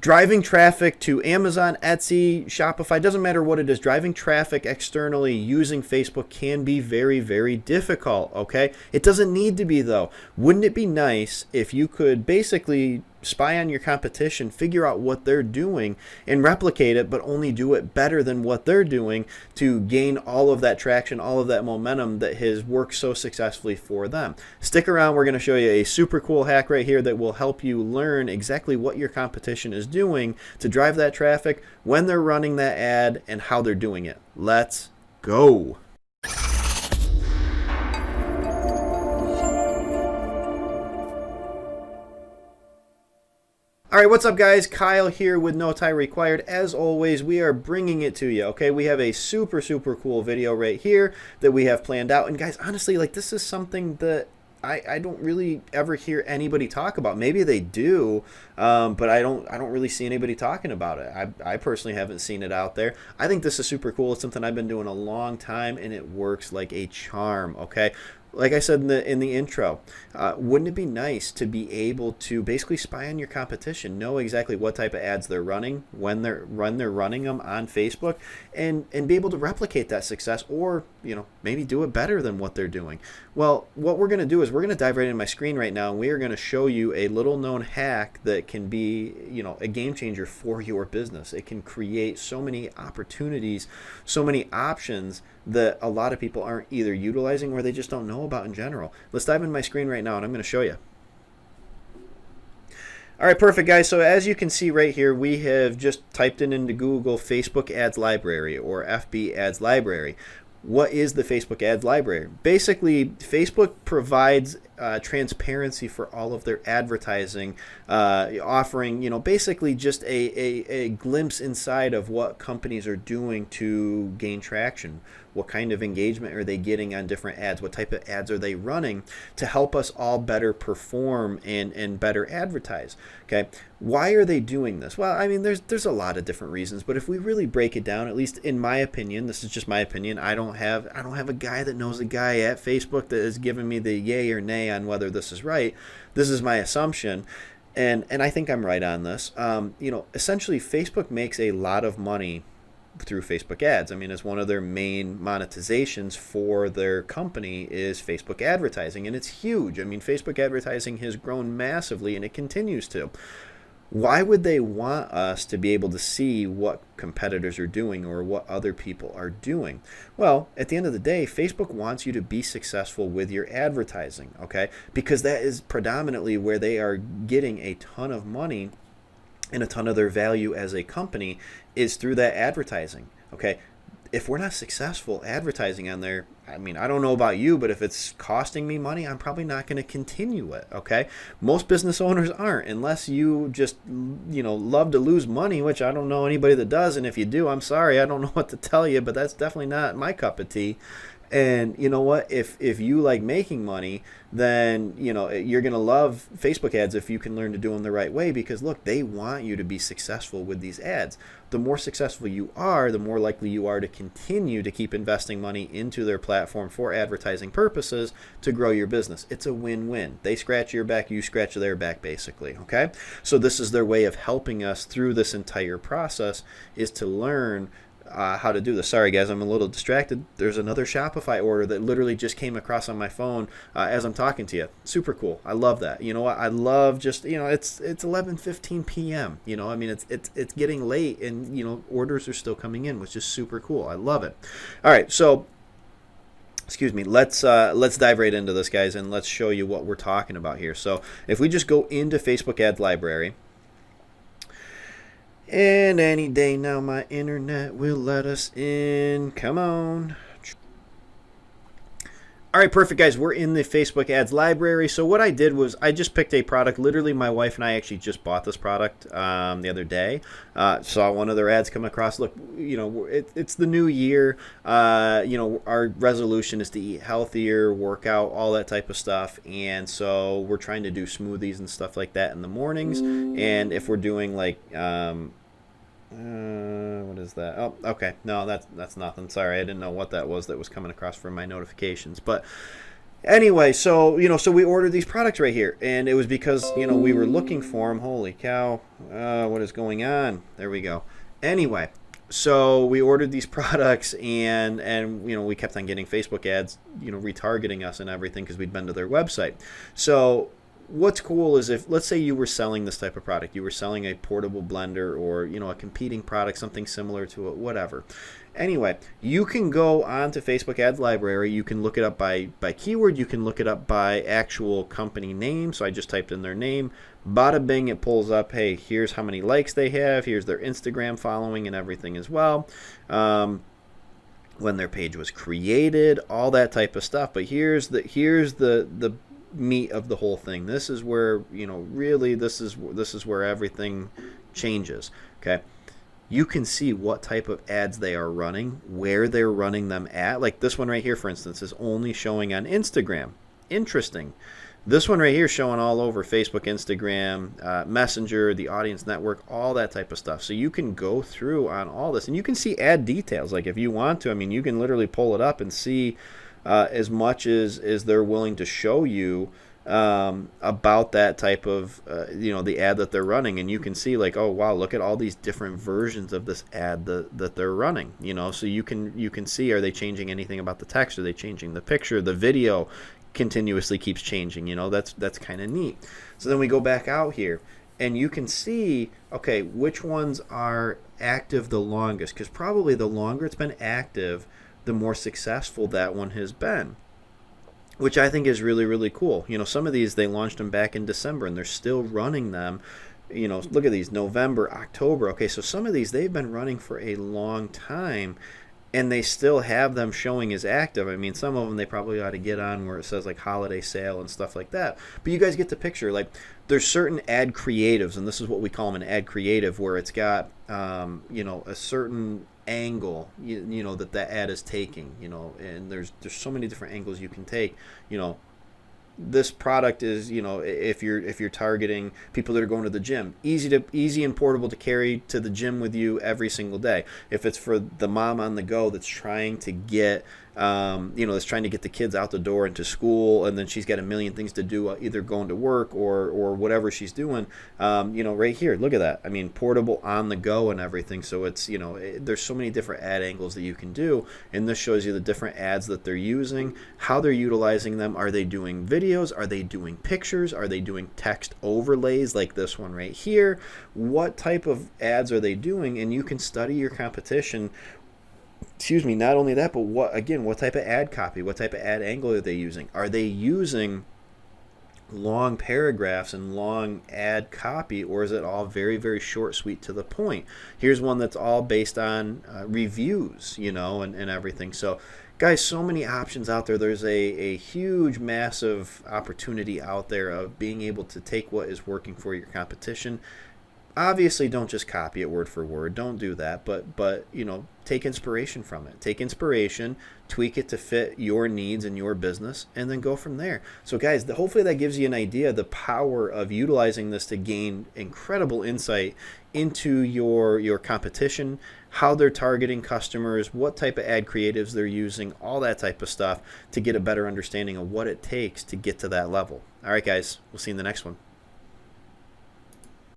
Driving traffic to Amazon, Etsy, Shopify, doesn't matter what it is, driving traffic externally using Facebook can be very, very difficult, okay? It doesn't need to be, though. Wouldn't it be nice if you could basically spy on your competition, figure out what they're doing, and replicate it, but only do it better than what they're doing to gain all of that traction, all of that momentum that has worked so successfully for them? Stick around. We're going to show you a super cool hack right here that will help you learn exactly what your competition is doing to drive that traffic, when they're running that ad, and how they're doing it. Let's go. All right, what's up, guys? Kyle here with No Tie Required. As always, we are bringing it to you, okay? We have a super, super cool video right here that we have planned out. And guys, honestly, like, this is something that I don't really ever hear anybody talk about. Maybe they do, but I don't really see anybody talking about it. I personally haven't seen it out there. I think this is super cool. It's something I've been doing a long time, and it works like a charm, okay? Like I said in the intro, wouldn't it be nice to be able to basically spy on your competition, know exactly what type of ads they're running, when they're running them on Facebook, and be able to replicate that success, or maybe do it better than what they're doing? Well, what we're going to do is we're going to dive right into my screen right now, and we are going to show you a little known hack that can be a game changer for your business. It can create so many opportunities, so many options that a lot of people aren't either utilizing or they just don't know about in general. Let's dive into my screen right now, and I'm going to show you. All right, perfect, guys. So as you can see right here, we have just typed into Google Facebook Ads Library, or FB Ads Library. What is the Facebook Ads Library? Basically, Facebook provides transparency for all of their advertising, offering basically just a glimpse inside of what companies are doing to gain traction. What kind of engagement are they getting on different ads? What type of ads are they running to help us all better perform and better advertise? Okay, why are they doing this? Well, I mean, there's a lot of different reasons, but if we really break it down, at least in my opinion, this is just my opinion. I don't have a guy that knows a guy at Facebook that has given me the yay or nay on whether this is right. This is my assumption. And I think I'm right on this. Essentially, Facebook makes a lot of money through Facebook ads. I mean, it's one of their main monetizations for their company is Facebook advertising, and it's huge. I mean, Facebook advertising has grown massively, and it continues to. Why would they want us to be able to see what competitors are doing or what other people are doing? Well, at the end of the day, Facebook wants you to be successful with your advertising, okay? Because that is predominantly where they are getting a ton of money, and a ton of their value as a company is through that advertising, okay? If we're not successful advertising on there, I mean, I don't know about you, but if it's costing me money, I'm probably not going to continue it, okay? Most business owners aren't, unless you just, love to lose money, which I don't know anybody that does, and if you do, I'm sorry, I don't know what to tell you, but that's definitely not my cup of tea. And you know what? If you like making money, then you're gonna love Facebook ads if you can learn to do them the right way. Because look, they want you to be successful with these ads. The more successful you are, the more likely you are to continue to keep investing money into their platform for advertising purposes to grow your business. It's a win-win. They scratch your back, you scratch their back, basically. Okay, so this is their way of helping us through this entire process, is to learn how to do this. Sorry guys, I'm a little distracted. There's another Shopify order that literally just came across on my phone as I'm talking to you. Super cool. I love that. You know what? I love just it's 11:15 p.m. I mean, it's getting late, and orders are still coming in, which is super cool. I love it. All right, so excuse me, let's dive right into this, guys, and let's show you what we're talking about here. So if we just go into Facebook Ads Library, and any day now my internet will let us in. Come on. All right, perfect, guys. We're in the Facebook Ads Library. So what I did was I just picked a product. Literally, my wife and I actually just bought this product the other day. Saw one of their ads come across. Look, it's the new year. Our resolution is to eat healthier, work out, all that type of stuff. And so we're trying to do smoothies and stuff like that in the mornings. And if we're doing like what is that? Oh, okay. No, that's nothing. Sorry, I didn't know what that was coming across from my notifications. But Anyway, so so we ordered these products right here, and it was because we were looking for them. Holy cow! What is going on? There we go. Anyway, so we ordered these products, and we kept on getting Facebook ads, retargeting us and everything because we'd been to their website. So what's cool is, if let's say you were selling this type of product, you were selling a portable blender, or a competing product, something similar to it, whatever. Anyway, you can go on to Facebook Ads Library. You can look it up by keyword. You can look it up by actual company name. So I just typed in their name. Bada bing, it pulls up, hey, here's how many likes they have. Here's their Instagram following and everything as well. When their page was created, all that type of stuff. But here's the meat of the whole thing. This is where, really, this is where everything changes. Okay. You can see what type of ads they are running, where they're running them at. Like this one right here, for instance, is only showing on Instagram. Interesting. This one right here is showing all over Facebook, Instagram, Messenger, the Audience Network, all that type of stuff. So you can go through on all this, and you can see ad details. Like if you want to, I mean, you can literally pull it up and see as much as they're willing to show you about that type of the ad that they're running. And you can see, like, oh wow, look at all these different versions of this ad that they're running, so you can see, are they changing anything about the text, are they changing the picture, the video continuously keeps changing. That's kind of neat. So then we go back out here, and you can see, okay, which ones are active the longest, because probably the longer it's been active, the more successful that one has been, which I think is really, really cool. Some of these, they launched them back in December, and they're still running them. Look at these, November, October. Okay, so some of these, they've been running for a long time, and they still have them showing as active. I mean, some of them they probably ought to get on where it says like holiday sale and stuff like that. But you guys get the picture. Like, there's certain ad creatives, and this is what we call them, an ad creative, where it's got a certain angle that ad is taking, and there's so many different angles you can take. This product is, if you're targeting people that are going to the gym, easy and portable to carry to the gym with you every single day. If it's for the mom on the go that's trying to get that's trying to get the kids out the door into school, and then she's got a million things to do, either going to work or whatever she's doing, right here, look at that. I mean, portable, on the go, and everything. So it's, there's so many different ad angles that you can do, and this shows you the different ads that they're using, how they're utilizing them. Are they doing videos? Are they doing pictures? Are they doing text overlays like this one right here? What type of ads are they doing? And you can study your competition. Not only that, but what type of ad copy, what type of ad angle are they using? Are they using long paragraphs and long ad copy, or is it all very, very short, sweet, to the point? Here's one that's all based on reviews, and everything. So guys, so many options out there. There's a huge, massive opportunity out there of being able to take what is working for your competition. Obviously, don't just copy it word for word. Don't do that. But take inspiration from it. Take inspiration, tweak it to fit your needs and your business, and then go from there. So guys, hopefully that gives you an idea of the power of utilizing this to gain incredible insight into your competition, how they're targeting customers, what type of ad creatives they're using, all that type of stuff, to get a better understanding of what it takes to get to that level. All right, guys, we'll see you in the next one.